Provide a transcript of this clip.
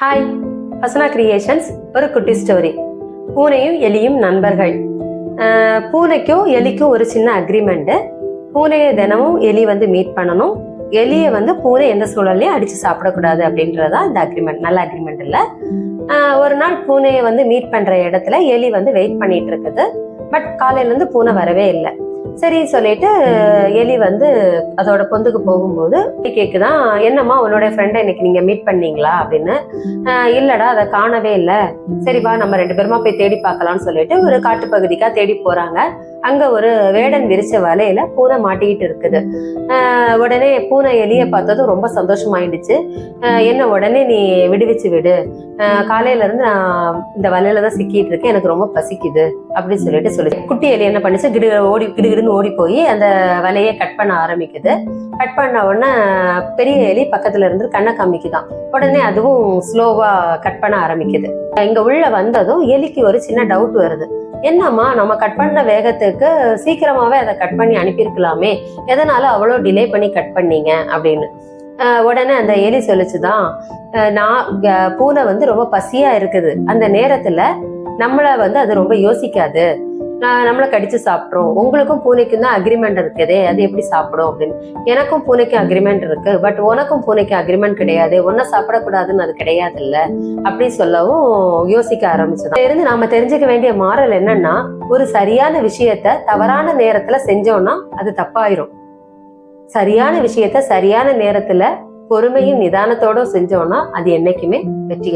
Hi, ஹசனா creations. ஒரு குட்டி story. பூனையும் எலியும் நண்பர்கள். பூனைக்கும் எலிக்கும் ஒரு சின்ன அக்ரிமெண்ட். பூனையை தினமும் எலி மீட் பண்ணணும். எலியை பூனை எந்த சூழல்லையும் அடிச்சு சாப்பிடக்கூடாது அப்படின்றதா இந்த அக்ரிமெண்ட். நல்ல அக்ரிமெண்ட் இல்ல. ஒரு நாள் பூனையை மீட் பண்ற இடத்துல எலி வெயிட் பண்ணிட்டு இருக்குது. பட் காலையில இருந்து பூனை வரவே இல்லை. சரி சொல்லிட்டு எலி அதோட பொந்துக்கு போகும்போது கேக்குதான், என்னம்மா உன்னோட ஃப்ரெண்டை இன்னைக்கு நீங்க மீட் பண்ணீங்களா அப்படின்னு. இல்லடா, அதை காணவே இல்லை. சரி வா, நம்ம 2 பேருமா போய் தேடி பார்க்கலாம்னு சொல்லிட்டு ஒரு காட்டு பகுதிக்கா தேடி போறாங்க. அங்க ஒரு வேடன் விரிச்ச வலையில பூனை மாட்டிக்கிட்டு இருக்குது. உடனே பூனை எலிய பார்த்ததும் ரொம்ப சந்தோஷமாயிடுச்சு. என்ன உடனே நீ விடுவிச்சு விடு, காலையில இருந்து நான் இந்த வலையில தான் சிக்கிட்டு இருக்கேன், எனக்கு ரொம்ப பசிக்குது அப்படின்னு சொல்லிட்டு சொல்லி குட்டி எலி என்ன பண்ணுச்சு, கிடுகிடுன்னு ஓடி போய் அந்த வலையை கட் பண்ண ஆரம்பிக்குது. கட் பண்ண உடனே பெரிய எலி பக்கத்துல இருந்து கண்ணை காமிக்குதான். உடனே அதுவும் ஸ்லோவா கட் பண்ண ஆரம்பிக்குது. இங்க உள்ள வந்ததும் எலிக்கு ஒரு சின்ன டவுட் வருது. என்னம்மா, நம்ம கட் பண்ண வேகத்துக்கு சீக்கிரமாவே அதை கட் பண்ணி அனுப்பியிருக்கலாமே, எதனால அவ்வளோ டிலே பண்ணி கட் பண்ணீங்க அப்படின்னு. உடனே அந்த எலி சொல்லிச்சுதான், நான் பூனை ரொம்ப பசியா இருக்குது, அந்த நேரத்துல நம்மள அது ரொம்ப யோசிக்காது, நம்மளை கடிச்சு சாப்பிட்றோம். உங்களுக்கும் பூனைக்கும் தான் அக்ரிமெண்ட் இருக்குதே, அது எப்படி சாப்பிடும் அப்படின்னு. எனக்கும் பூனைக்கும் அக்ரிமெண்ட் இருக்கு, பட் உனக்கும் பூனைக்கும் அக்ரிமெண்ட் கிடையாது, ஒன்ன சாப்பிடக்கூடாதுன்னு அது கிடையாது இல்ல அப்படி சொல்லவும் யோசிக்க ஆரம்பிச்சது. இருந்து நாம தெரிஞ்சுக்க வேண்டிய மாறல் என்னன்னா, ஒரு சரியான விஷயத்த தவறான நேரத்துல செஞ்சோம்னா அது தப்பாயிரும். சரியான விஷயத்த சரியான நேரத்துல பொறுமையும் நிதானத்தோட செஞ்சோம்னா அது என்னைக்குமே வெற்றி.